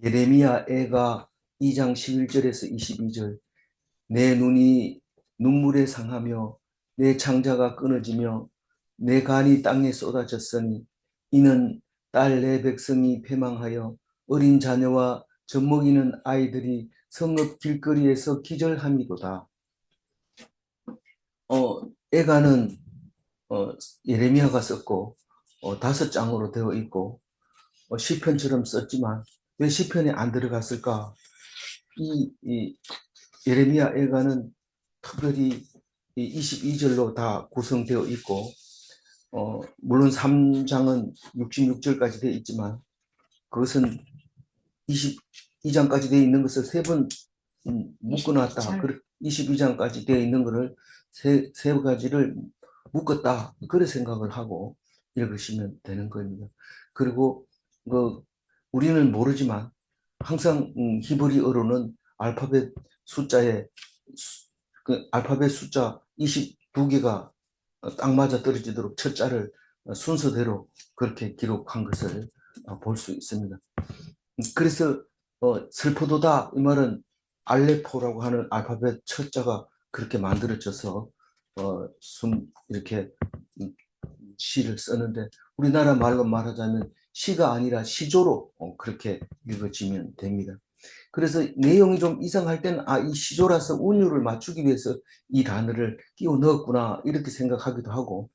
예레미야 애가 2장 11절에서 22절. 내 눈이 눈물에 상하며 내 창자가 끊어지며 내 간이 땅에 쏟아졌으니 이는 딸 내 백성이 패망하여 어린 자녀와 젖먹이는 아이들이 성읍 길거리에서 기절함이로다. 애가는 어, 예레미야가 썼고 5장으로 되어 있고 시편처럼 썼지만 왜 시편에 안 들어갔을까? 이 예레미야 애가는 특별히 22절로 다 구성되어 있고 물론 3장은 66절까지 되어 있지만 그것은 22장까지 되어 있는 것을 세 번 묶어놨다. 22장까지 되어 있는 것을 세 가지를 묶었다. 그런 생각을 하고 읽으시면 되는 겁니다. 그리고 그 우리는 모르지만 항상 히브리어로는 알파벳 숫자에 그 알파벳 숫자 22개가 딱 맞아 떨어지도록 첫 자를 순서대로 그렇게 기록한 것을 볼 수 있습니다. 그래서 슬프도다 이 말은 알레포라고 하는 알파벳 첫 자가 그렇게 만들어져서 이렇게 시를 쓰는데 우리나라 말로 말하자면 시가 아니라 시조로 그렇게 읽어지면 됩니다. 그래서 내용이 좀 이상할 때는 이 시조라서 운율을 맞추기 위해서 이 단어를 끼워 넣었구나 이렇게 생각하기도 하고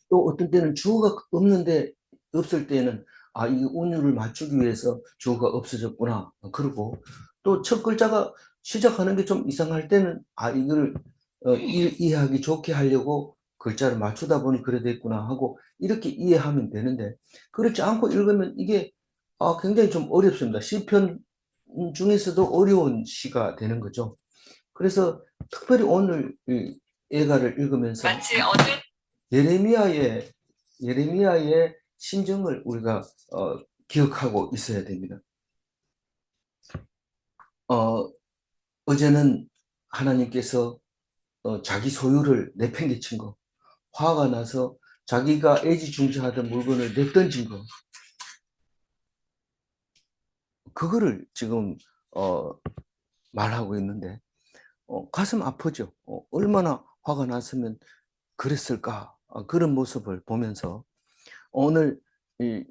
또 어떤 때는 주어가 없는데 없을 때는 이 운율을 맞추기 위해서 주어가 없어졌구나 그러고 또 첫 글자가 시작하는 게 좀 이상할 때는 이걸 이해하기 좋게 하려고 글자를 맞추다 보니 그래 됐구나 하고 이렇게 이해하면 되는데 그렇지 않고 읽으면 이게 굉장히 좀 어렵습니다. 시편 중에서도 어려운 시가 되는 거죠. 그래서 특별히 오늘 이 예가를 읽으면서 마치 어제 예레미야의 예레미야의 심정을 우리가 기억하고 있어야 됩니다. 어, 어제는 하나님께서 자기 소유를 내팽개친 거, 화가 나서 자기가 애지중지하던 물건을 내던진 거, 그거를 지금 어, 말하고 있는데 가슴 아프죠. 얼마나 화가 났으면 그랬을까? 그런 모습을 보면서 오늘 이,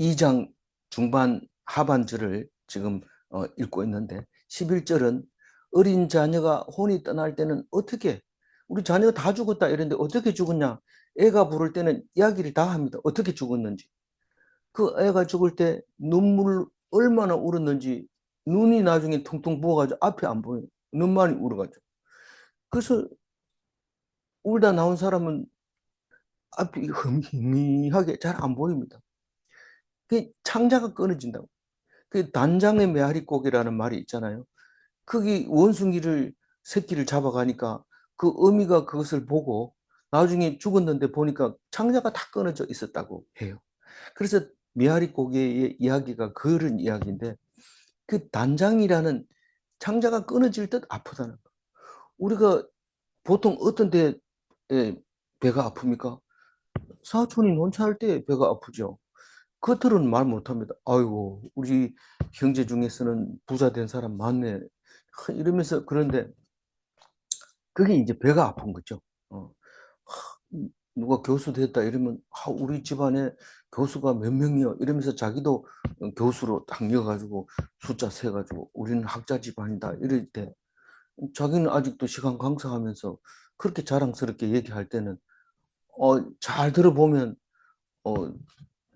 2장 중반 하반절을 지금 읽고 있는데 11절은 어린 자녀가 혼이 떠날 때는 어떻게 우리 자녀가 다 죽었다 이랬는데 어떻게 죽었냐? 애가 부를 때는 이야기를 다 합니다. 어떻게 죽었는지. 그 애가 죽을 때 눈물 얼마나 울었는지 눈이 나중에 퉁퉁 부어가지고 앞이 안 보여요. 눈만이 울어가지고. 그래서 울다 나온 사람은 앞이 희미하게 잘 안 보입니다. 그 창자가 끊어진다고. 그 단장의 메아리 고기라는 말이 있잖아요. 거기 원숭이를 새끼를 잡아가니까 그 어미가 그것을 보고 나중에 죽었는데 보니까 창자가 다 끊어져 있었다고 해요. 그래서 메아리 고기의 이야기가 그런 이야기인데 그 단장이라는 창자가 끊어질 듯 아프다는 거. 우리가 보통 어떤 데 배가 아픕니까? 사촌이 논차할 때 배가 아프죠. 겉으로는 말 못합니다. 아이고, 우리 형제 중에서는 부자 된 사람 많네. 이러면서 그런데 그게 이제 배가 아픈 거죠. 어. 누가 교수 됐다 이러면 우리 집안에 교수가 몇 명이요 이러면서 자기도 교수로 딱 이어가지고 숫자 세가지고 우리는 학자 집안이다 이럴 때 자기는 아직도 시간 강사하면서 그렇게 자랑스럽게 얘기할 때는 잘 들어보면 어,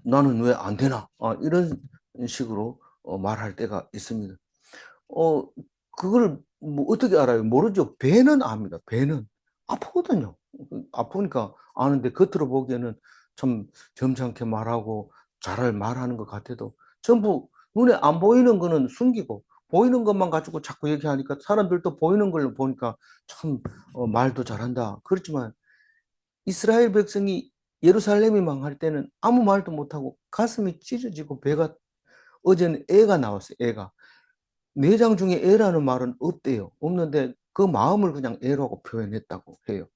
나는 왜 안 되나? 이런 식으로 말할 때가 있습니다. 어, 그걸 뭐 어떻게 알아요? 모르죠. 배는 압니다. 배는 아프거든요. 아프니까 아는데 겉으로 보기에는 참 점잖게 말하고 잘 말하는 것 같아도 전부 눈에 안 보이는 거는 숨기고 보이는 것만 가지고 자꾸 얘기하니까 사람들도 보이는 걸 보니까 참 말도 잘한다. 그렇지만 이스라엘 백성이 예루살렘이 망할 때는 아무 말도 못하고 가슴이 찢어지고 배가 어제는 애가 나왔어요. 애가. 내장 중에 애라는 말은 없대요. 없는데 그 마음을 그냥 애라고 표현했다고 해요.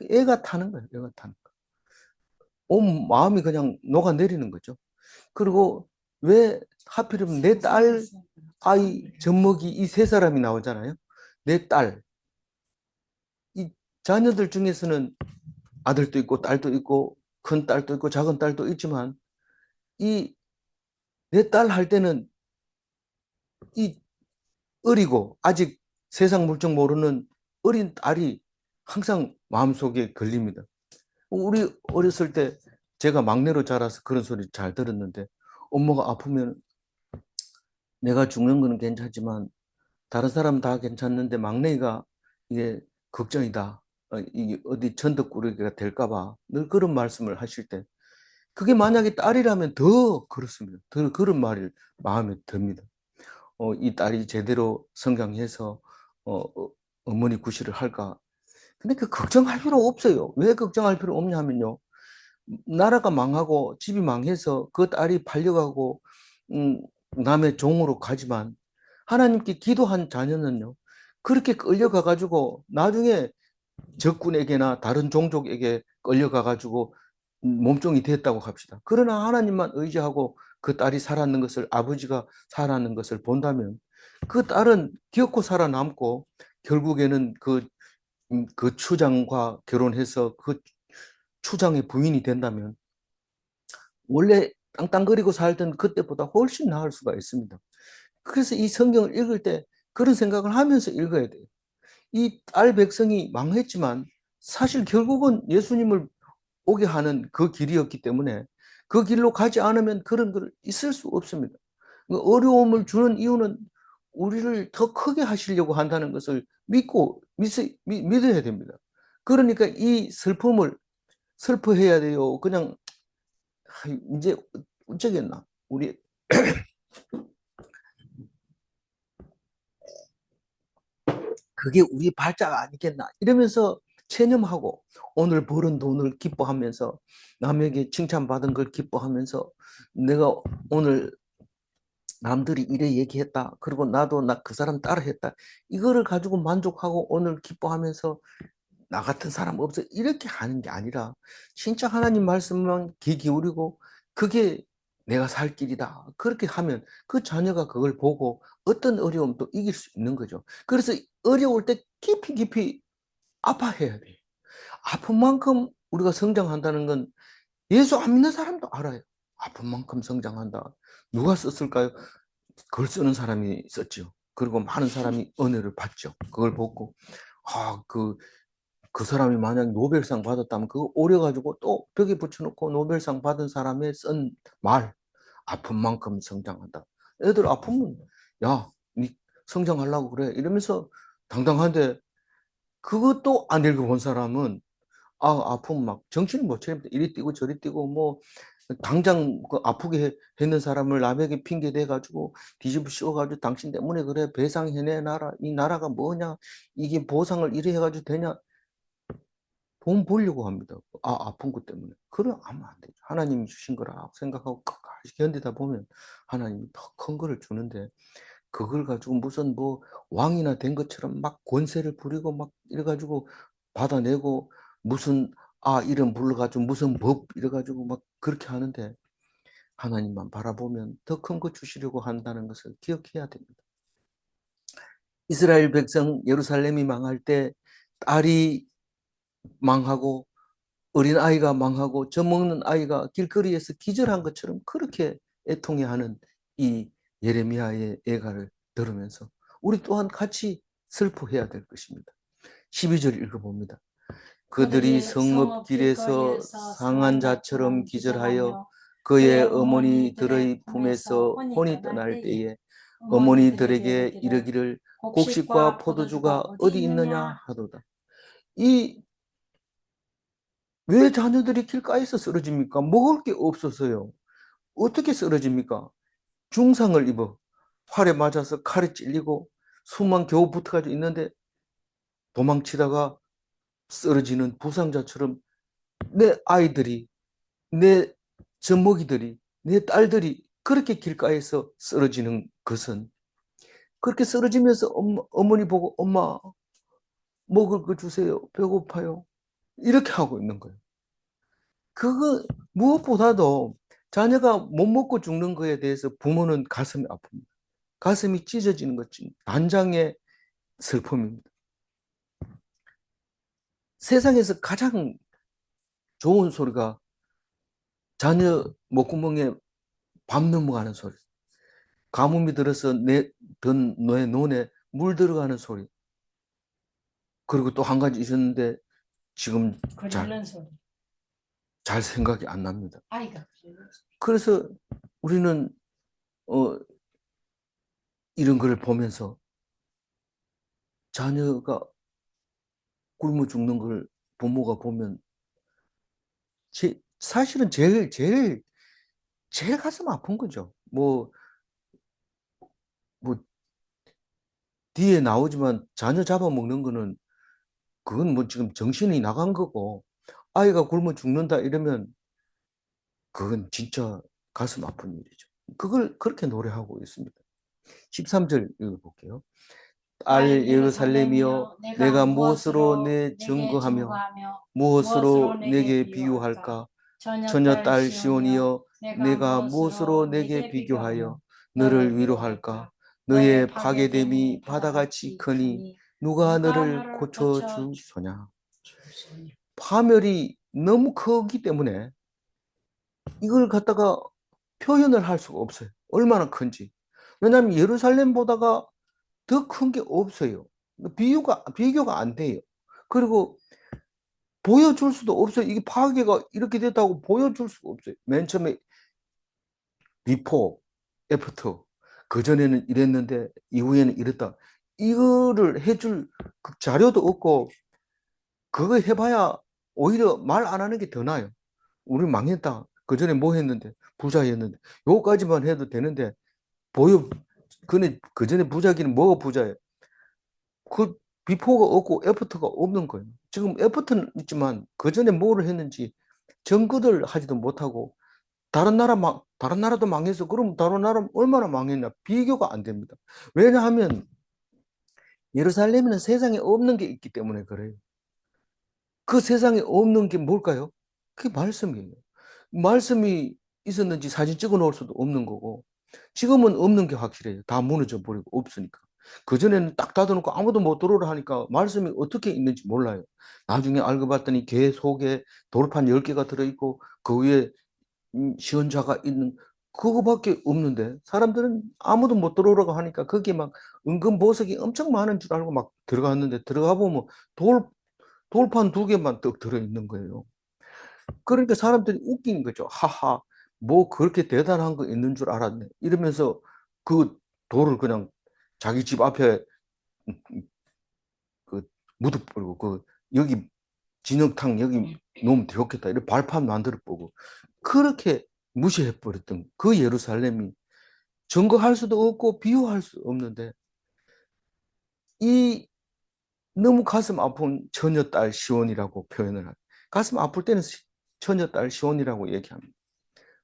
애가 타는 거예요. 애가 타는 거. 온 마음이 그냥 녹아내리는 거죠. 그리고 왜 하필이면 내 딸, 아이, 젖먹이 이 세 사람이 나오잖아요. 내 딸, 이 자녀들 중에서는 아들도 있고 딸도 있고 큰 딸도 있고 작은 딸도 있지만 이 내 딸 할 때는 이 어리고 아직 세상 물정 모르는 어린 딸이 항상 마음속에 걸립니다. 우리 어렸을 때 제가 막내로 자라서 그런 소리 잘 들었는데 엄마가 아프면 내가 죽는 거는 괜찮지만 다른 사람 다 괜찮는데 막내가 이게 걱정이다. 이게 어디 전덕꾸러기가 될까 봐 늘 그런 말씀을 하실 때 그게 만약에 딸이라면 더 그렇습니다. 더 그런 말이 마음에 듭니다. 이 딸이 제대로 성장해서 어머니 구실을 할까? 근데 그 걱정할 필요 없어요. 왜 걱정할 필요 없냐면요. 나라가 망하고 집이 망해서 그 딸이 팔려가고 음, 남의 종으로 가지만 하나님께 기도한 자녀는요. 그렇게 끌려가 가지고 나중에 적군에게나 다른 종족에게 끌려가 가지고 몸종이 됐다고 합시다. 그러나 하나님만 의지하고 그 딸이 살았는 것을 아버지가 살았는 것을 본다면 그 딸은 기어코 살아남고 결국에는 그 추장과 결혼해서 그 추장의 부인이 된다면 원래 땅땅거리고 살던 그때보다 훨씬 나을 수가 있습니다. 그래서 이 성경을 읽을 때 그런 생각을 하면서 읽어야 돼요. 이 딸 백성이 망했지만 사실 결국은 예수님을 오게 하는 그 길이었기 때문에 그 길로 가지 않으면 그런 걸 있을 수 없습니다. 어려움을 주는 이유는 우리를 더 크게 하시려고 한다는 것을 믿어야 됩니다. 그러니까 이 슬픔을 슬퍼해야 돼요. 그냥 이제 어쩌겠나. 우리 그게 우리 발자가 아니겠나 이러면서 체념하고 오늘 벌은 돈을 기뻐하면서 남에게 칭찬받은 걸 기뻐하면서 내가 오늘 남들이 이래 얘기했다. 그리고 나도 그 사람 따라 했다. 이거를 가지고 만족하고 오늘 기뻐하면서 나 같은 사람 없어. 이렇게 하는 게 아니라 진짜 하나님 말씀만 귀 기울이고 그게 내가 살 길이다. 그렇게 하면 그 자녀가 그걸 보고 어떤 어려움도 이길 수 있는 거죠. 그래서 어려울 때 깊이 깊이 아파해야 돼요. 아픈 만큼 우리가 성장한다는 건 예수 안 믿는 사람도 알아요. 아픈 만큼 성장한다. 누가 썼을까요? 글 쓰는 사람이 썼죠. 그리고 많은 사람이 은혜를 받죠. 그걸 보고 그 사람이 만약 노벨상 받았다면 그거 오려가지고 또 벽에 붙여놓고 노벨상 받은 사람의 쓴 말, 아픈 만큼 성장한다. 애들 아프면 야, 니 성장하려고 그래 이러면서 당당한데 그것도 안 읽어본 사람은 아프면 막 정신을 못 차립니다. 이리 뛰고 저리 뛰고 뭐 당장 그 아프게 했는 사람을 남에게 핑계 대가지고 뒤집어 씌워가지고 당신 때문에 그래 배상해내 나라 이 나라가 뭐냐 이게 보상을 이래 해가지고 되냐 돈 벌려고 합니다. 아픈 것 때문에. 그럼 하면 안 되죠. 하나님이 주신 거라 생각하고 끝까지 견디다 보면 하나님이 더 큰 거를 주는데 그걸 가지고 무슨 뭐 왕이나 된 것처럼 막 권세를 부리고 막 이래가지고 받아내고 무슨 이름 불러가지고 무슨 법 이래가지고 막 그렇게 하는데 하나님만 바라보면 더 큰 거 주시려고 한다는 것을 기억해야 됩니다. 이스라엘 백성 예루살렘이 망할 때 딸이 망하고 어린 아이가 망하고 젖먹는 아이가 길거리에서 기절한 것처럼 그렇게 애통해하는 이 예레미야의 애가를 들으면서 우리 또한 같이 슬퍼해야 될 것입니다. 12절 읽어봅니다. 그들이 성읍 길에서 상한 자처럼 기절하여 그의 어머니들의 품에서 혼이 떠날 때에 어머니들에게 이르기를 곡식과 포도주가 어디 있느냐 하도다. 이 왜 자녀들이 길가에서 쓰러집니까? 먹을 게 없어서요. 어떻게 쓰러집니까? 중상을 입어 활에 맞아서 칼에 찔리고 숨만 겨우 붙어가지고 있는데 도망치다가 쓰러지는 부상자처럼 내 아이들이, 내 젖먹이들이, 내 딸들이 그렇게 길가에서 쓰러지는 것은 그렇게 쓰러지면서 어머니 보고 엄마 먹을 거 주세요. 배고파요. 이렇게 하고 있는 거예요. 그거 무엇보다도 자녀가 못 먹고 죽는 거에 대해서 부모는 가슴이 아픕니다. 가슴이 찢어지는 것이 단장의 슬픔입니다. 세상에서 가장 좋은 소리가 자녀 목구멍에 밤 넘어가는 소리, 가뭄이 들어서 내 눈에 물 들어가는 소리, 그리고 또 한 가지 있었는데 지금 잘 생각이 안 납니다. 그래서 우리는 이런 걸 보면서 자녀가 굶어 죽는 걸 부모가 보면 사실은 제일 가슴 아픈 거죠. 뭐 뒤에 나오지만 자녀 잡아먹는 거는 그건 뭐 지금 정신이 나간 거고, 아이가 굶어 죽는다 이러면 그건 진짜 가슴 아픈 일이죠. 그걸 그렇게 노래하고 있습니다. 13절 읽어볼게요. 딸 예루살렘이여, 내가 무엇으로 내 증거하며 무엇으로 내게 비유할까? 처녀 딸 시온이여, 내가 무엇으로 내게 비교하여 너를 위로할까? 너의 파괴됨이 바다같이 크니 누가 너를 고쳐주소냐? 파멸이 너무 크기 때문에 이걸 갖다가 표현을 할 수가 없어요. 얼마나 큰지. 왜냐하면 예루살렘보다가 더 큰 게 없어요. 비교가 안 돼요. 그리고 보여줄 수도 없어요. 이게 파괴가 이렇게 됐다고 보여줄 수가 없어요. 맨 처음에 비포, 애프터. 그전에는 이랬는데 이후에는 이랬다. 이거를 해줄 그 자료도 없고, 그거 해봐야 오히려 말 안 하는 게 더 나아요. 우리 망했다. 그전에 뭐 했는데, 부자였는데. 요거까지만 해도 되는데, 보여, 그전에 부자기는 뭐가 부자예요? 그 비포가 없고 애프터가 없는 거예요. 지금 애프터는 있지만 그전에 뭐를 했는지 점거들 하지도 못하고, 다른 나라도 망해서 그럼 다른 나라 얼마나 망했나 비교가 안 됩니다. 왜냐하면 예루살렘에는 세상에 없는 게 있기 때문에 그래요. 그 세상에 없는 게 뭘까요? 그게 말씀이에요. 말씀이 있었는지 사진 찍어 놓을 수도 없는 거고, 지금은 없는 게 확실해요. 다 무너져 버리고 없으니까. 그전에는 딱 닫아놓고 아무도 못 들어오라 하니까 말씀이 어떻게 있는지 몰라요. 나중에 알고 봤더니 개 속에 돌판 10개가 들어있고 그 위에 시언자가 있는, 그거밖에 없는데 사람들은 아무도 못 들어오라고 하니까 거기에 막 은근 보석이 엄청 많은 줄 알고 막 들어갔는데, 들어가 보면 돌판 2개만 떡 들어있는 거예요. 그러니까 사람들이 웃긴 거죠. 하하, 뭐 그렇게 대단한 거 있는 줄 알았네. 이러면서 그 돌을 그냥 자기 집 앞에 그 묻어버리고, 여기 진흙탕 여기 놓으면 되겠다. 이렇게 발판 만들어 보고, 그렇게 무시해 버렸던 그 예루살렘이 증거할 수도 없고 비유할 수 없는데, 이 너무 가슴 아픈 처녀딸 시온이라고 표현을 합니다. 가슴 아플 때는 처녀딸 시온이라고 얘기합니다.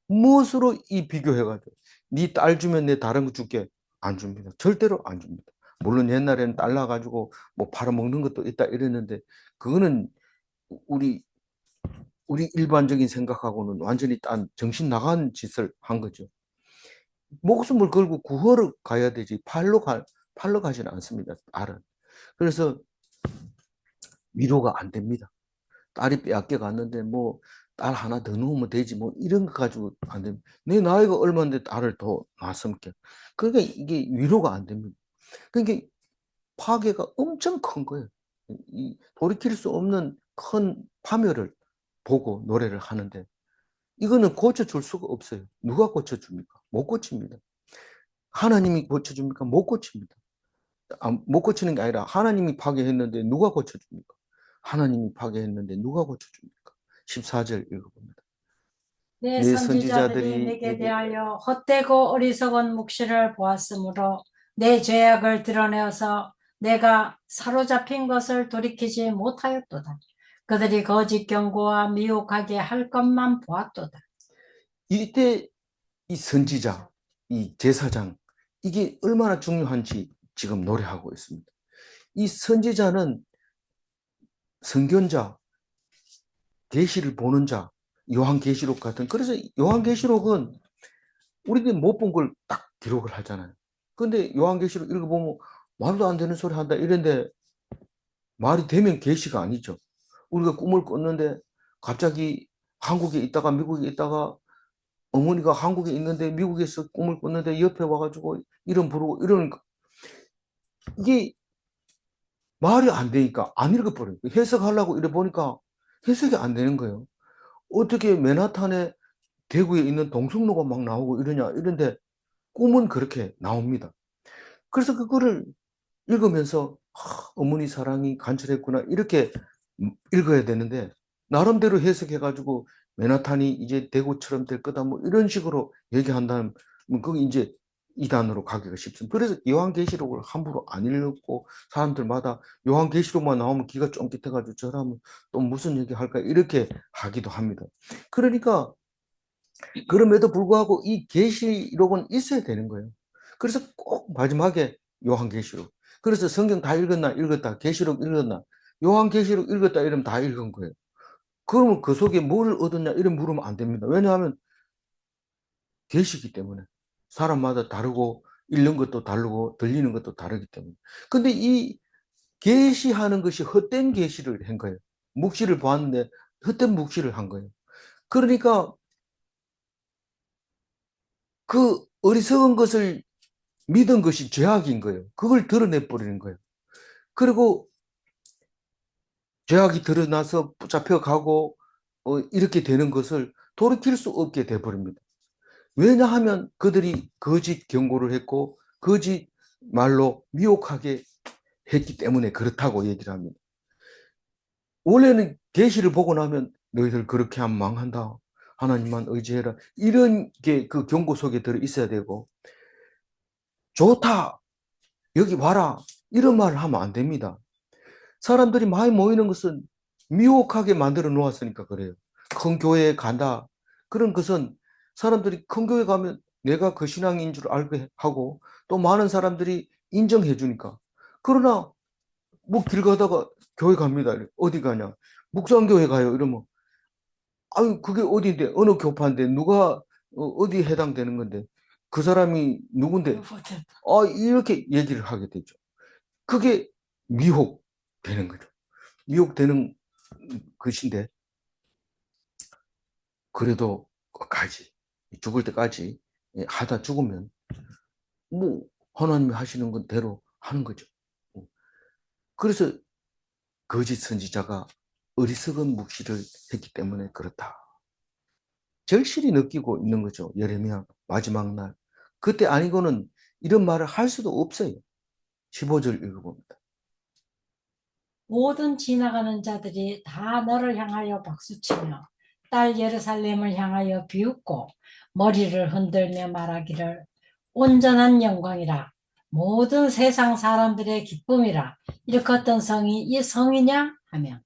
무엇으로 이 비교해가지고 네 딸 주면 내 다른 거 줄게? 안 줍니다. 절대로 안 줍니다. 물론 옛날에는 딸 낳아가지고 뭐 팔아먹는 것도 있다 이랬는데, 그거는 우리 일반적인 생각하고는 완전히 딴 정신 나간 짓을 한 거죠. 목숨을 걸고 구하러 가야 되지 팔로 가지는 않습니다. 딸은. 그래서 위로가 안 됩니다. 딸이 빼앗겨 갔는데 뭐 딸 하나 더 놓으면 되지 뭐 이런 거 가지고 안 됩니다. 내 나이가 얼마인데 딸을 더 낳았습니까? 그러니까 이게 위로가 안 됩니다. 그러니까 파괴가 엄청 큰 거예요. 돌이킬 수 없는 큰 파멸을 보고 노래를 하는데, 이거는 고쳐줄 수가 없어요. 누가 고쳐줍니까? 못 고칩니다. 하나님이 고쳐줍니까? 못 고칩니다. 못 고치는 게 아니라 하나님이 파괴했는데 누가 고쳐줍니까? 하나님이 파괴했는데 누가 고쳐줍니까? 14절 읽어봅니다. 내 선지자들이 내게 대하여 헛되고 어리석은 묵시를 보았으므로 내 죄악을 드러내어서 내가 사로잡힌 것을 돌이키지 못하였도다. 그들이 거짓 경고와 미혹하게 할 것만 보았도다. 이때 이 선지자, 이 제사장, 이게 얼마나 중요한지 지금 노래하고 있습니다. 이 선지자는 선견자, 계시를 보는 자, 요한계시록 같은. 그래서 요한계시록은 우리들이 못 본 걸 딱 기록을 하잖아요. 근데 요한계시록 읽어보면 말도 안 되는 소리 한다 이런데 말이 되면 계시가 아니죠. 우리가 꿈을 꿨는데 갑자기 한국에 있다가 미국에 있다가 어머니가 한국에 있는데 미국에서 꿈을 꿨는데 옆에 와가지고 이름 부르고 이러니까 이게 말이 안 되니까 안 읽어버려요. 해석하려고 이래 보니까 해석이 안 되는 거예요. 어떻게 맨하탄에 대구에 있는 동성로가 막 나오고 이러냐 이런데 꿈은 그렇게 나옵니다. 그래서 그거를 읽으면서 어머니 사랑이 간절했구나 이렇게 읽어야 되는데 나름대로 해석해가지고 맨하탄이 이제 대구처럼 될 거다 뭐 이런 식으로 얘기한다면 그게 이제 이단으로 가기가 쉽습니다. 그래서 요한계시록을 함부로 안 읽고 사람들마다 요한계시록만 나오면 기가 쫑깃해가지고 저 사람은 또 무슨 얘기 할까 이렇게 하기도 합니다. 그러니까 그럼에도 불구하고 이 계시록은 있어야 되는 거예요. 그래서 꼭 마지막에 요한계시록. 그래서 성경 다 읽었나 읽었다. 계시록 읽었나. 요한계시록 읽었다 이러면 다 읽은 거예요. 그러면 그 속에 뭘 얻었냐 이런 물으면 안 됩니다. 왜냐하면 계시기 때문에 사람마다 다르고 읽는 것도 다르고 들리는 것도 다르기 때문에. 근데 이 계시하는 것이 헛된 계시를 한 거예요. 묵시를 보았는데 헛된 묵시를 한 거예요. 그러니까 그 어리석은 것을 믿은 것이 죄악인 거예요. 그걸 드러내 버리는 거예요. 그리고 죄악이 드러나서 붙잡혀가고 이렇게 되는 것을 돌이킬 수 없게 돼버립니다. 왜냐하면 그들이 거짓 경고를 했고 거짓 말로 미혹하게 했기 때문에 그렇다고 얘기를 합니다. 원래는 계시를 보고 나면 너희들 그렇게 하면 망한다. 하나님만 의지해라. 이런 게 그 경고 속에 들어 있어야 되고 좋다. 여기 와라. 이런 말을 하면 안 됩니다. 사람들이 많이 모이는 것은 미혹하게 만들어 놓았으니까 그래요. 큰 교회에 간다. 그런 것은 사람들이 큰 교회 가면 내가 그 신앙인 줄 알게 하고 또 많은 사람들이 인정해 주니까. 그러나 뭐 길 가다가 교회 갑니다. 어디 가냐? 묵상교회 가요. 이러면 아유 그게 어디인데 어느 교파인데 누가 어디에 해당되는 건데 그 사람이 누군데 이렇게 얘기를 하게 되죠. 그게 미혹되는 거죠. 미혹되는 것인데 그래도 끝까지 죽을 때까지 하다 죽으면 뭐 하나님이 하시는 건 대로 하는 거죠. 그래서 거짓 선지자가 어리석은 묵시를 했기 때문에 그렇다. 절실히 느끼고 있는 거죠. 예레미야 마지막 날. 그때 아니고는 이런 말을 할 수도 없어요. 15절 읽어봅니다. 모든 지나가는 자들이 다 너를 향하여 박수치며 딸 예루살렘을 향하여 비웃고 머리를 흔들며 말하기를 온전한 영광이라 모든 세상 사람들의 기쁨이라 일컫던 성이 이 성이냐 하며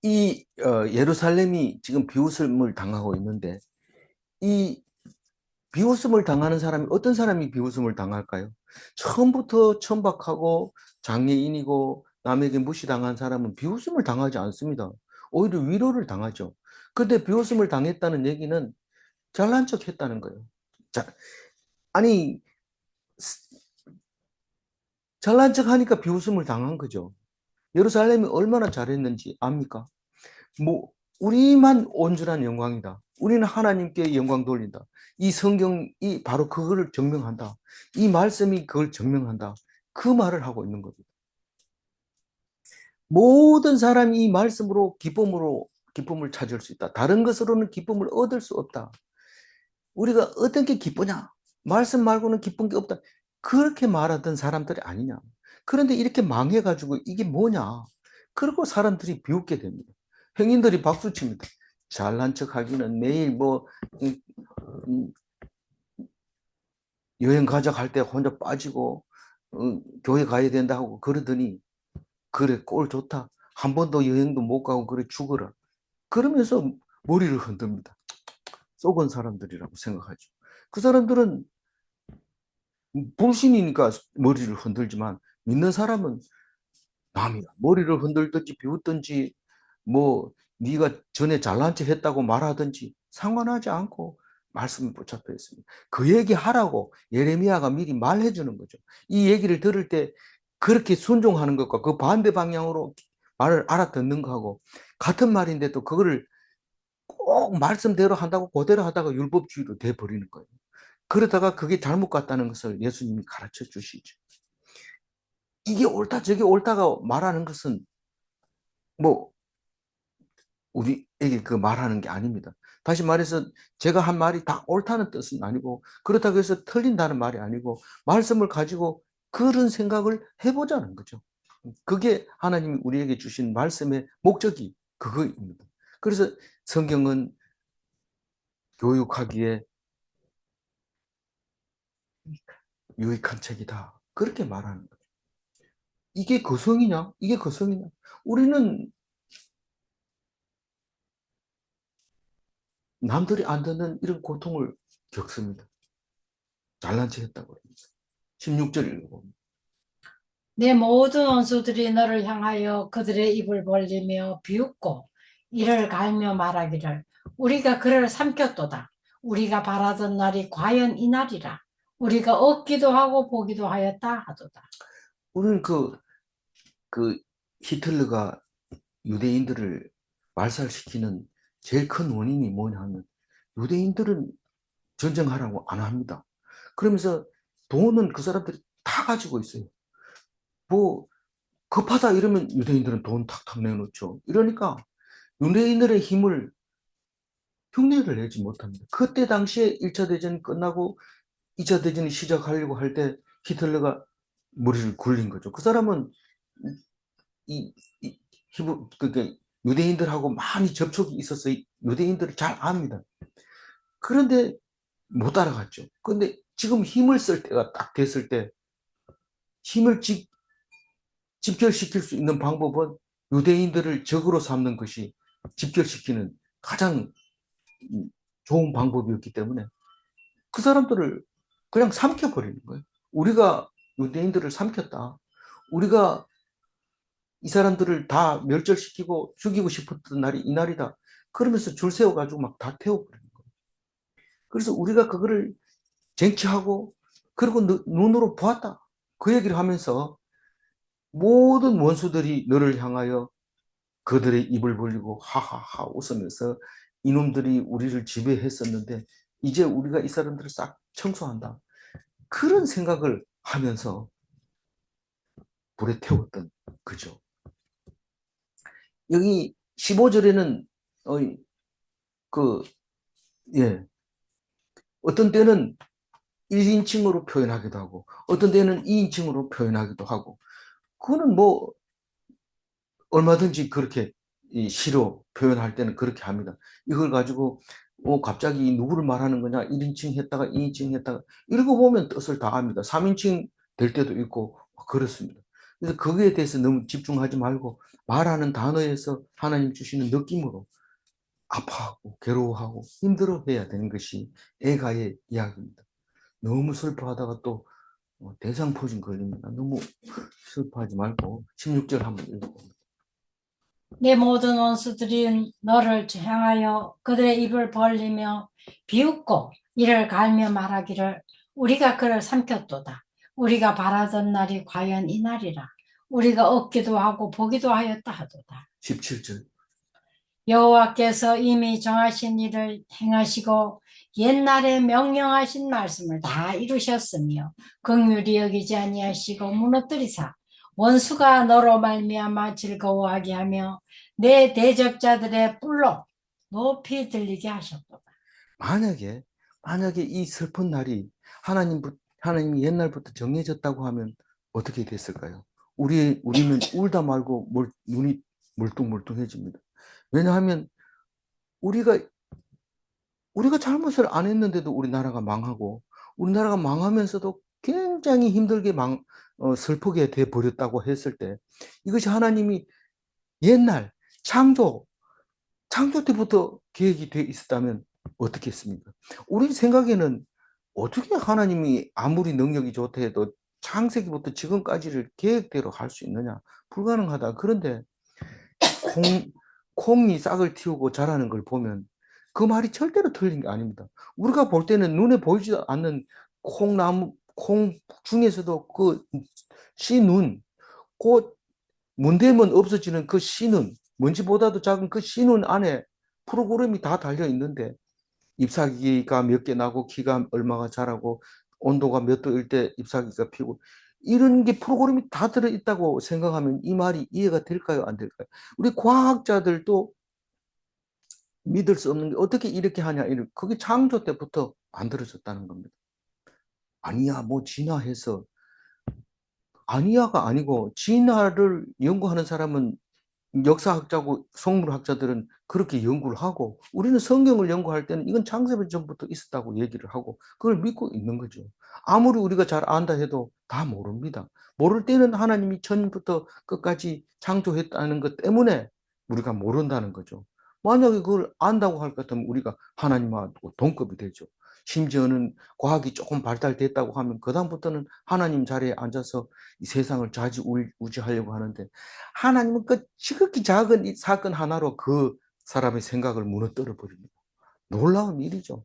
이 예루살렘이 지금 비웃음을 당하고 있는데 이 비웃음을 당하는 사람이 어떤 사람이 비웃음을 당할까요? 처음부터 천박하고 장애인이고 남에게 무시당한 사람은 비웃음을 당하지 않습니다. 오히려 위로를 당하죠. 근데 비웃음을 당했다는 얘기는 잘난 척 했다는 거예요. 자, 아니 잘난 척 하니까 비웃음을 당한 거죠. 예루살렘이 얼마나 잘했는지 압니까? 뭐 우리만 온전한 영광이다. 우리는 하나님께 영광 돌린다. 이 성경이 바로 그거를 증명한다. 이 말씀이 그걸 증명한다. 그 말을 하고 있는 겁니다. 모든 사람이 이 말씀으로 기쁨을 찾을 수 있다. 다른 것으로는 기쁨을 얻을 수 없다. 우리가 어떤 게 기쁘냐? 말씀 말고는 기쁜 게 없다. 그렇게 말하던 사람들이 아니냐. 그런데 이렇게 망해가지고 이게 뭐냐? 그리고 사람들이 비웃게 됩니다. 행인들이 박수 칩니다. 잘난 척 하기는 매일 여행 가자 할 때 혼자 빠지고 교회 가야 된다 하고 그러더니 그래 꼴 좋다. 한 번도 여행도 못 가고 그래 죽어라. 그러면서 머리를 흔듭니다. 썩은 사람들이라고 생각하죠. 그 사람들은 불신이니까 머리를 흔들지만 믿는 사람은 남이야. 머리를 흔들든지 비웃든지 뭐 네가 전에 잘난 체 했다고 말하든지 상관하지 않고 말씀에 붙잡혀 있습니다. 그 얘기 하라고 예레미야가 미리 말해 주는 거죠. 이 얘기를 들을 때 그렇게 순종하는 것과 그 반대 방향으로 말을 알아듣는 거하고 같은 말인데도 그거를 꼭 말씀대로 한다고 그대로 하다가 율법주의로 돼 버리는 거예요. 그러다가 그게 잘못 같다는 것을 예수님이 가르쳐 주시죠. 이게 옳다 저게 옳다가 말하는 것은 뭐 우리에게 그 말하는 게 아닙니다. 다시 말해서 제가 한 말이 다 옳다는 뜻은 아니고 그렇다고 해서 틀린다는 말이 아니고 말씀을 가지고 그런 생각을 해보자는 거죠. 그게 하나님이 우리에게 주신 말씀의 목적이 그거입니다. 그래서 성경은 교육하기에 유익한 책이다. 그렇게 말하는 거죠. 이게 거성이냐? 이게 거성이냐? 우리는 남들이 안 듣는 이런 고통을 겪습니다. 잘난 체 했다고 그러면서. 16절 읽어봅니다. 내 모든 원수들이 너를 향하여 그들의 입을 벌리며 비웃고 이를 갈며 말하기를 우리가 그를 삼켰도다. 우리가 바라던 날이 과연 이 날이라. 우리가 얻기도 하고 보기도 하였다 하도다. 우리는 그 히틀러가 유대인들을 말살시키는 제일 큰 원인이 뭐냐 하면 유대인들은 전쟁하라고 안 합니다. 그러면서 돈은 그 사람들이 다 가지고 있어요. 뭐 급하다 이러면 유대인들은 돈 탁탁 내놓죠. 이러니까 유대인들의 힘을 흉내를 내지 못합니다. 그때 당시에 1차 대전이 끝나고 2차 대전이 시작하려고 할 때 히틀러가 머리를 굴린 거죠. 그 사람은 이 그게 유대인들하고 많이 접촉이 있어서 유대인들을 잘 압니다. 그런데 못 따라갔죠. 그런데 지금 힘을 쓸 때가 딱 됐을 때 힘을 집결시킬 수 있는 방법은 유대인들을 적으로 삼는 것이 집결시키는 가장 좋은 방법이었기 때문에 그 사람들을 그냥 삼켜버리는 거예요. 우리가 유대인들을 삼켰다. 우리가 이 사람들을 다 멸절시키고 죽이고 싶었던 날이 이 날이다. 그러면서 줄 세워가지고 막 다 태워버리는 거예요. 그래서 우리가 그거를 쟁취하고 그리고 눈으로 보았다. 그 얘기를 하면서 모든 원수들이 너를 향하여 그들의 입을 벌리고 하하하 웃으면서 이놈들이 우리를 지배했었는데 이제 우리가 이 사람들을 싹 청소한다. 그런 생각을 하면서 불에 태웠던 거죠. 여기 15절에는 그 예, 어떤 때는 1인칭으로 표현하기도 하고 어떤 때는 2인칭으로 표현하기도 하고 그거는 뭐 얼마든지 그렇게 시로 표현할 때는 그렇게 합니다. 이걸 가지고 갑자기 누구를 말하는 거냐 1인칭 했다가 2인칭 했다가 읽어보면 뜻을 다 압니다. 3인칭 될 때도 있고 그렇습니다. 그래서 거기에 대해서 너무 집중하지 말고 말하는 단어에서 하나님 주시는 느낌으로 아파하고 괴로워하고 힘들어해야 되는 것이 애가의 이야기입니다. 너무 슬퍼하다가 또 대상포진 걸립니다. 너무 슬퍼하지 말고 16절 한번 읽어봅니다. 내 모든 원수들이 너를 향하여 그들의 입을 벌리며 비웃고 이를 갈며 말하기를 우리가 그를 삼켰도다. 우리가 바라던 날이 과연 이 날이라. 우리가 얻기도 하고 보기도 하였다 하도다. 17절 여호와께서 이미 정하신 일을 행하시고 옛날에 명령하신 말씀을 다 이루셨으며 긍휼히 여기지 아니하시고 무너뜨리사 원수가 너로 말미암아 즐거워하게 하며 내 대적자들의 뿔로 높이 들리게 하셨도다. 만약에 이 슬픈 날이 하나님이 옛날부터 정해졌다고 하면 어떻게 됐을까요? 우리는 울다 말고 눈이 멀뚱멀뚱해집니다. 왜냐하면 우리가 잘못을 안 했는데도 우리나라가 망하고 우리나라가 망하면서도 굉장히 힘들게 슬프게 돼 버렸다고 했을 때 이것이 하나님이 옛날 창조 때부터 계획이 돼 있었다면 어떻게 했습니까? 우리 생각에는 어떻게 하나님이 아무리 능력이 좋다 해도 창세기부터 지금까지를 계획대로 할 수 있느냐? 불가능하다. 그런데 콩이 싹을 틔우고 자라는 걸 보면 그 말이 절대로 틀린 게 아닙니다. 우리가 볼 때는 눈에 보이지 않는 콩나무, 콩 중에서도 그 씨눈, 곧 문대면 없어지는 그 씨눈, 먼지보다도 작은 그 씨눈 안에 프로그램이 다 달려 있는데 잎사귀가 몇 개 나고 키가 얼마가 자라고 온도가 몇 도일 때 잎사귀가 피고 이런 게 프로그램이 다 들어있다고 생각하면 이 말이 이해가 될까요? 안 될까요? 우리 과학자들도 믿을 수 없는 게 어떻게 이렇게 하냐. 그게 창조 때부터 만들어졌다는 겁니다. 아니야, 뭐 진화해서. 아니야가 아니고 진화를 연구하는 사람은 역사학자고 성물학자들은 그렇게 연구를 하고 우리는 성경을 연구할 때는 이건 창세기 전부터 있었다고 얘기를 하고 그걸 믿고 있는 거죠. 아무리 우리가 잘 안다 해도 다 모릅니다. 모를 때는 하나님이 처음부터 끝까지 창조했다는 것 때문에 우리가 모른다는 거죠. 만약에 그걸 안다고 할 것 같으면 우리가 하나님하고 동급이 되죠. 심지어는 과학이 조금 발달됐다고 하면 그다음부터는 하나님 자리에 앉아서 이 세상을 좌지우지하려고 하는데 하나님은 그 지극히 작은 이 사건 하나로 그 사람의 생각을 무너뜨려 버립니다. 놀라운 일이죠.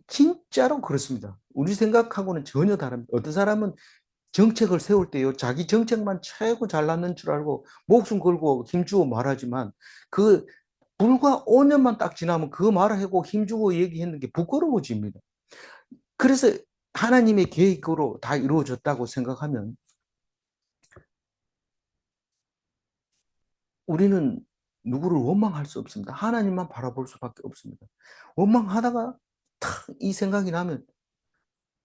진짜로 그렇습니다. 우리 생각하고는 전혀 다릅니다. 어떤 사람은 정책을 세울 때요, 자기 정책만 최고 잘났는 줄 알고 목숨 걸고 힘주고 말하지만 그 불과 5년만 딱 지나면 그 말하고 힘주고 얘기했는 게 부끄러워집니다. 그래서 하나님의 계획으로 다 이루어졌다고 생각하면 우리는 누구를 원망할 수 없습니다. 하나님만 바라볼 수밖에 없습니다. 원망하다가 탁 이 생각이 나면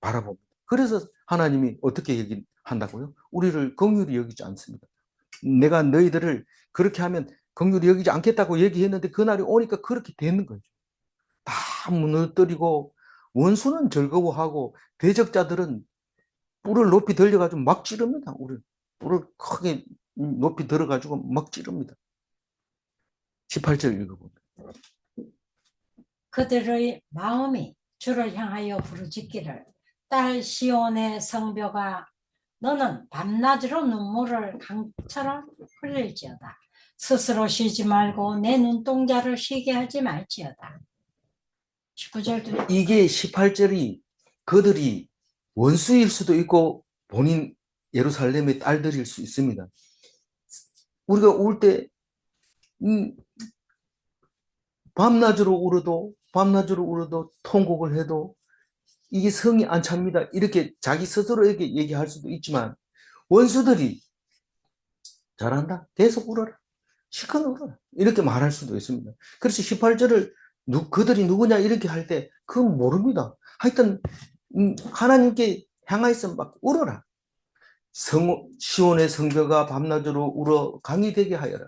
바라봅니다. 그래서 하나님이 어떻게 얘기한다고요? 우리를 긍휼히 여기지 않습니다. 내가 너희들을 그렇게 하면 긍휼히 여기지 않겠다고 얘기했는데 그날이 오니까 그렇게 되는 거죠. 다 무너뜨리고 원수는 즐거워하고 대적자들은 뿔을 높이 들려가지고 막 찌릅니다. 우리 뿔을 크게 높이 들어가지고 막 찌릅니다. 18절 읽어봅니다. 그들의 마음이 주를 향하여 부르짖기를 딸 시온의 성벽아 너는 밤낮으로 눈물을 강처럼 흘릴지어다. 스스로 쉬지 말고 내 눈동자를 쉬게 하지 말지어다. 19절도 이게 18절이 그들이 원수일 수도 있고 본인 예루살렘의 딸들일 수 있습니다. 우리가 울 때 밤낮으로 울어도 통곡을 해도 이게 성이 안 찹니다. 이렇게 자기 스스로에게 얘기할 수도 있지만 원수들이 잘한다. 계속 울어라. 시컷 울어라. 이렇게 말할 수도 있습니다. 그래서 18절을 그들이 누구냐 이렇게 할 때 그건 모릅니다. 하여튼 하나님께 향하여서 막 울어라. 시온의 성벽아 밤낮으로 울어 강이 되게 하여라.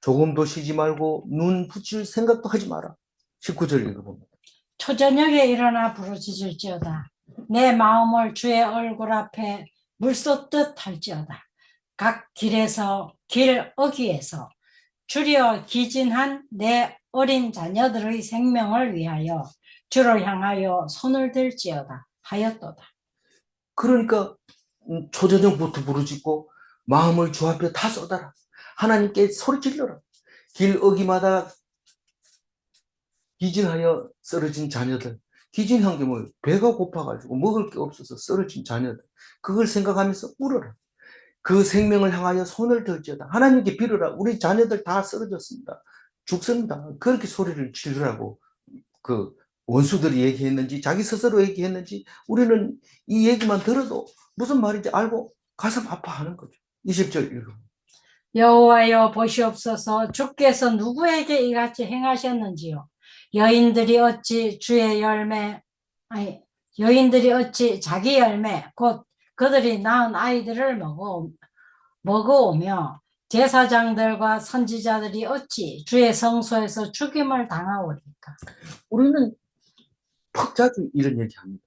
조금도 쉬지 말고 눈 붙일 생각도 하지 마라. 19절 읽어봅니다. 초저녁에 일어나 부르짖을지어다. 내 마음을 주의 얼굴 앞에 물쏟듯 할지어다. 각 길 어귀에서 주려 기진한 내 어린 자녀들의 생명을 위하여 주를 향하여 손을 들지어다 하였도다. 그러니까 초저녁부터 부르짖고 마음을 주 앞에 다 쏟아라. 하나님께 소리 질러라. 길 어기마다 기진하여 쓰러진 자녀들. 기진한 게 뭐예요? 배가 고파가지고 먹을 게 없어서 쓰러진 자녀들. 그걸 생각하면서 울어라. 그 생명을 향하여 손을 들지어다. 하나님께 빌어라. 우리 자녀들 다 쓰러졌습니다. 죽습니다. 그렇게 소리를 지르라고 그 원수들이 얘기했는지 자기 스스로 얘기했는지 우리는 이 얘기만 들어도 무슨 말인지 알고 가슴 아파하는 거죠. 20절 읽어. 여호와여 보시옵소서 주께서 누구에게 이같이 행하셨는지요. 여인들이 어찌 자기 열매 곧 그들이 낳은 아이들을 먹어오며 제사장들과 선지자들이 어찌 주의 성소에서 죽임을 당하오리까. 우리는 퍽 자주 이런 얘기합니다.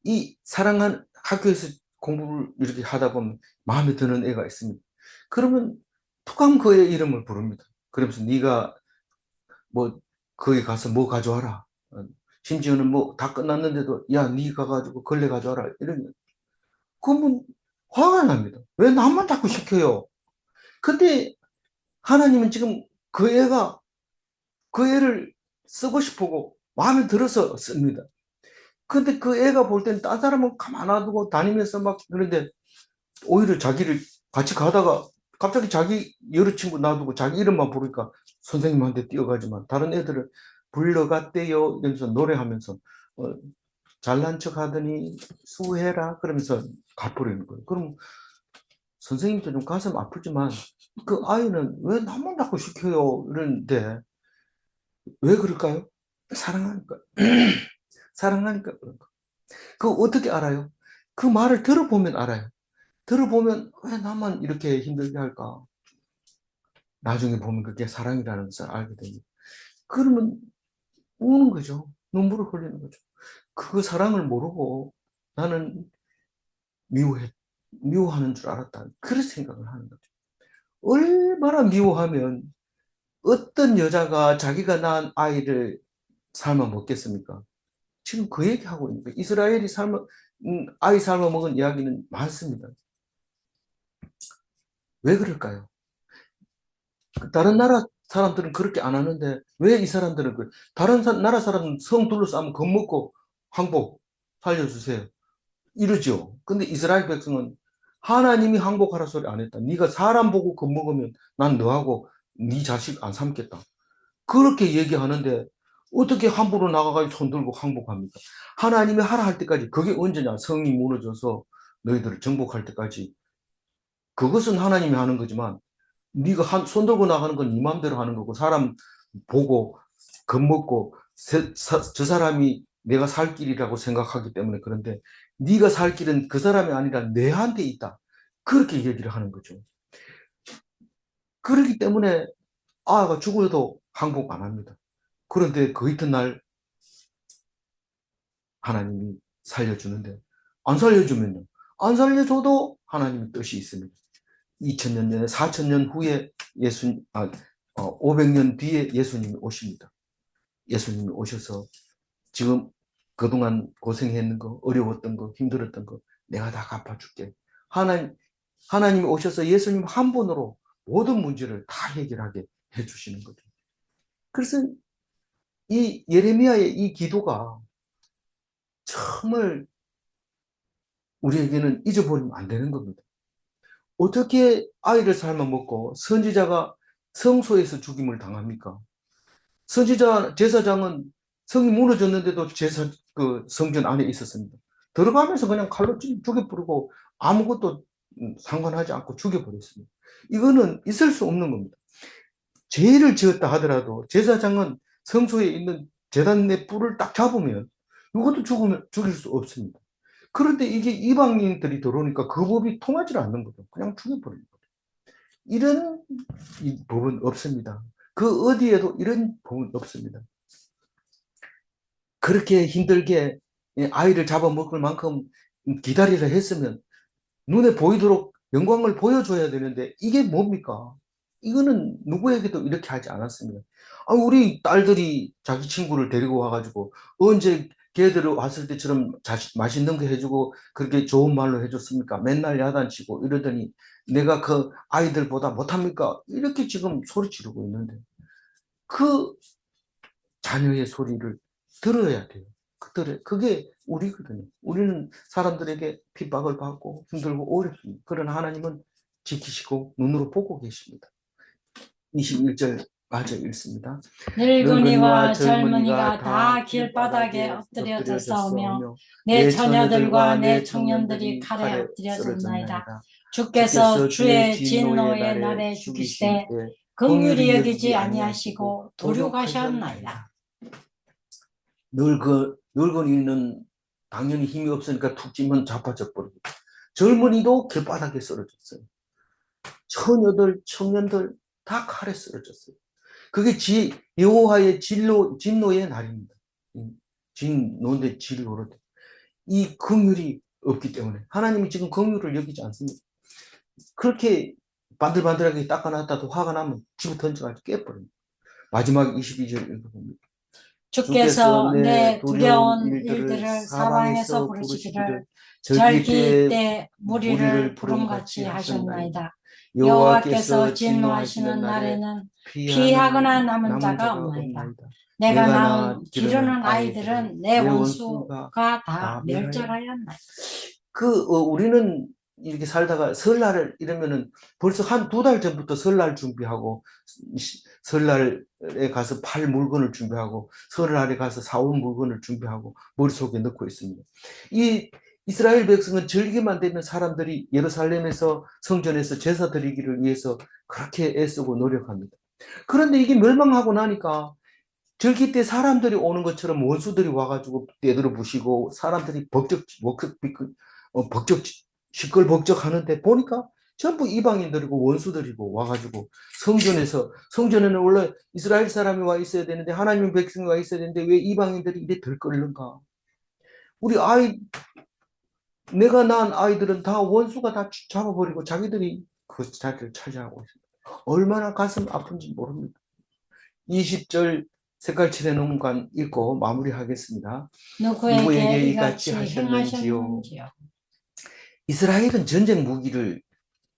이 사랑한 학교에서 공부를 이렇게 하다 보면 마음에 드는 애가 있습니다. 그러면 툭하면 그 애 이름을 부릅니다. 그러면서 네가 뭐 거기 가서 뭐 가져와라. 심지어는 뭐 다 끝났는데도 야, 네 가가지고 걸레 가져와라. 이러면 그러면 화가 납니다. 왜 나만 자꾸 시켜요? 근데 하나님은 지금 그 애가 그 애를 쓰고 싶고 마음에 들어서 씁니다. 근데 그 애가 볼 때는 딴 사람은 가만 놔두고 다니면서 막 그런데 오히려 자기를 같이 가다가 갑자기 자기 여러 친구 놔두고 자기 이름만 부르니까 선생님한테 뛰어가지만 다른 애들을 불러갔대요 이러면서 노래하면서 잘난 척 하더니 수해라 그러면서 갚으려는 거예요. 그럼 선생님도 좀 가슴 아프지만 그 아이는 왜 나만 자꾸 시켜요 이러는데 왜 그럴까요? 사랑하니까. 사랑하니까 그런 거. 그거 어떻게 알아요? 그 말을 들어보면 알아요. 들어보면 왜 나만 이렇게 힘들게 할까? 나중에 보면 그게 사랑이라는 것을 알게 됩니다. 그러면 우는 거죠. 눈물을 흘리는 거죠. 그 사랑을 모르고 나는 미워하는 줄 알았다. 그런 생각을 하는 거죠. 얼마나 미워하면 어떤 여자가 자기가 낳은 아이를 삶아 먹겠습니까? 지금 그 얘기하고 있는 거예요. 이스라엘이 아이 삶아 먹은 이야기는 많습니다. 왜 그럴까요? 다른 나라 사람들은 그렇게 안 하는데 왜 이 사람들은 그래? 다른 나라 사람은 성 둘러싸면 겁먹고 항복 살려주세요. 이러죠. 근데 이스라엘 백성은 하나님이 항복하라 소리 안 했다. 네가 사람 보고 겁먹으면 난 너하고 네 자식 안 삼겠다. 그렇게 얘기하는데 어떻게 함부로 나가가지고 손 들고 항복합니까? 하나님이 하라 할 때까지 그게 언제냐? 성이 무너져서 너희들을 정복할 때까지 그것은 하나님이 하는 거지만 네가 손 들고 나가는 건 네 마음대로 하는 거고 사람 보고 겁먹고 저 사람이 내가 살 길이라고 생각하기 때문에 그런데 네가 살 길은 그 사람이 아니라 내한테 있다. 그렇게 얘기를 하는 거죠. 그렇기 때문에 아가 죽어도 항복 안 합니다. 그런데 그 이튿날 하나님이 살려주는데 안 살려주면요. 안 살려줘도 하나님의 뜻이 있습니다. 2000년 전에 4000년 후에 500년 뒤에 예수님이 오십니다. 예수님이 오셔서 지금 그동안 고생했는 거, 어려웠던 거, 힘들었던 거 내가 다 갚아줄게. 하나님이 오셔서 예수님 한 분으로 모든 문제를 다 해결하게 해주시는 거죠. 그래서 이 예레미야의 이 기도가 정말 우리에게는 잊어버리면 안 되는 겁니다. 어떻게 아이를 삶아 먹고 선지자가 성소에서 죽임을 당합니까? 선지자 제사장은 성이 무너졌는데도 그 성전 안에 있었습니다. 들어가면서 그냥 칼로 죽여버리고 아무것도 상관하지 않고 죽여버렸습니다. 이거는 있을 수 없는 겁니다. 죄를 지었다 하더라도 제사장은 성소에 있는 제단 내 뿔을 딱 잡으면 이것도 죽일 수 없습니다. 그런데 이게 이방인들이 들어오니까 그 법이 통하지 않는 거죠. 그냥 죽여버리는 거죠. 이런 법은 없습니다. 그 어디에도 이런 법은 없습니다. 그렇게 힘들게 아이를 잡아먹을 만큼 기다리려 했으면 눈에 보이도록 영광을 보여줘야 되는데 이게 뭡니까? 이거는 누구에게도 이렇게 하지 않았습니다. 우리 딸들이 자기 친구를 데리고 와가지고 언제 걔들 왔을 때처럼 맛있는 거 해주고 그렇게 좋은 말로 해줬습니까? 맨날 야단치고 이러더니 내가 그 아이들보다 못합니까? 이렇게 지금 소리 지르고 있는데 그 자녀의 소리를 들어야 돼요. 그게 우리거든요. 우리는 사람들에게 핍박을 받고 힘들고 어렵습니다. 그러나 하나님은 지키시고 눈으로 보고 계십니다. 21절 맞아 읽습니다. 늙은이와 젊은이가 다 길바닥에 엎드려져 싸우며 내 처녀들과 내 청년들이 칼에 엎드려졌나이다. 주께서 주의 진노의 날에 죽이시되 긍휼히 여기지 아니하시고 도륙하셨나이다. 늙은이는 당연히 힘이 없으니까 툭 찌면 자빠져 버리고 젊은이도 길바닥에 쓰러졌어요. 처녀들, 청년들 다 칼에 쓰러졌어요. 그게 여호와의 진노의 날입니다. 진노인데 진노로 이 긍휼이 없기 때문에 하나님이 지금 긍휼을 여기지 않습니다. 그렇게 반들반들하게 닦아놨다도 화가 나면 집어 던져가지고 깨버립니다. 마지막 22절 읽어봅니다. 주께서 내 두려운 일들을 사방에서 부르시기를 절기 때 무리를 부름같이 하셨나이다. 여호와께서 진노하시는 날에는 피하거나 남은 자가 없나이다. 내가 낳은 기르는 아이들은 내 원수가 다 멸절하였나이다. 우리는 이렇게 살다가 설날을 이러면은 벌써 한 2달 전부터 설날 준비하고, 설날에 가서 팔 물건을 준비하고, 설날에 가서 사온 물건을 준비하고 머릿속에 넣고 있습니다. 이 이스라엘 백성은 절기만 되면 사람들이 예루살렘에서 성전에서 제사 드리기를 위해서 그렇게 애쓰고 노력합니다. 그런데 이게 멸망하고 나니까 절기 때 사람들이 오는 것처럼 원수들이 와가지고 떼들어 부시고 사람들이 시끌벅적 하는데 보니까 전부 이방인들이고 원수들이고 와가지고 성전에는 원래 이스라엘 사람이 와 있어야 되는데, 하나님의 백성이 와 있어야 되는데 왜 이방인들이 이래 들끓는가? 내가 낳은 아이들은 다 원수가 다 잡아버리고 자기들이 그 자리를 차지하고 있습니다. 얼마나 가슴 아픈지 모릅니다. 20절 색깔 칠해놓은 간 읽고 마무리하겠습니다. 누구에게 이같이 행하셨는지요. 이스라엘은 전쟁 무기를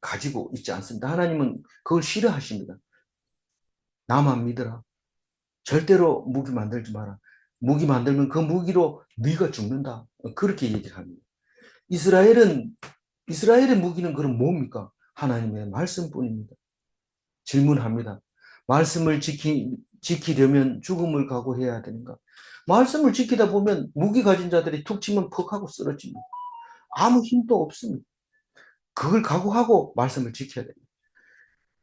가지고 있지 않습니다. 하나님은 그걸 싫어하십니다. 나만 믿어라. 절대로 무기 만들지 마라. 무기 만들면 그 무기로 네가 죽는다. 그렇게 얘기를 합니다. 이스라엘의 무기는 그럼 뭡니까? 하나님의 말씀뿐입니다. 질문합니다. 말씀을 지키려면 죽음을 각오해야 되는가? 말씀을 지키다 보면 무기 가진 자들이 툭 치면 퍽 하고 쓰러집니다. 아무 힘도 없습니다. 그걸 각오하고 말씀을 지켜야 됩니다.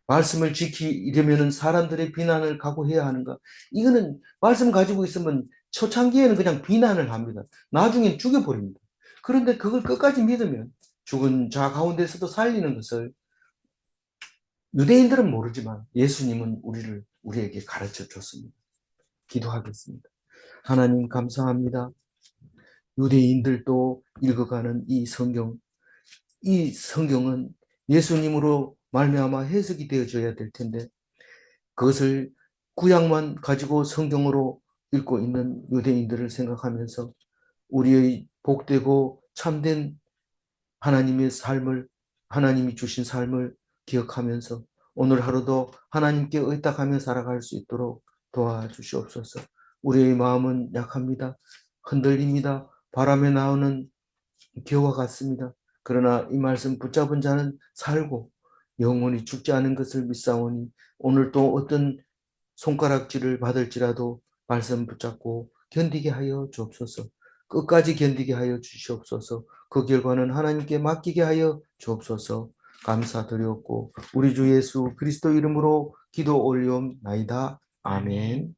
말씀을 지키려면 사람들의 비난을 각오해야 하는가? 이거는 말씀 가지고 있으면 초창기에는 그냥 비난을 합니다. 나중엔 죽여버립니다. 그런데 그걸 끝까지 믿으면 죽은 자 가운데서도 살리는 것을 유대인들은 모르지만 예수님은 우리에게 가르쳐 줬습니다. 기도하겠습니다. 하나님 감사합니다. 유대인들도 읽어가는 이 성경은 예수님으로 말미암아 해석이 되어져야 될 텐데, 그것을 구약만 가지고 성경으로 읽고 있는 유대인들을 생각하면서 우리의 복되고 참된 하나님이 주신 삶을 기억하면서 오늘 하루도 하나님께 의탁하며 살아갈 수 있도록 도와주시옵소서. 우리의 마음은 약합니다. 흔들립니다. 바람에 나오는 겨와 같습니다. 그러나 이 말씀 붙잡은 자는 살고 영원히 죽지 않은 것을 믿사오니 오늘 또 어떤 손가락질을 받을지라도 말씀 붙잡고 견디게 하여 주옵소서. 끝까지 견디게 하여 주시옵소서. 그 결과는 하나님께 맡기게 하여 주옵소서. 감사드렸고 우리 주 예수 그리스도 이름으로 기도 올리옵나이다. 아멘.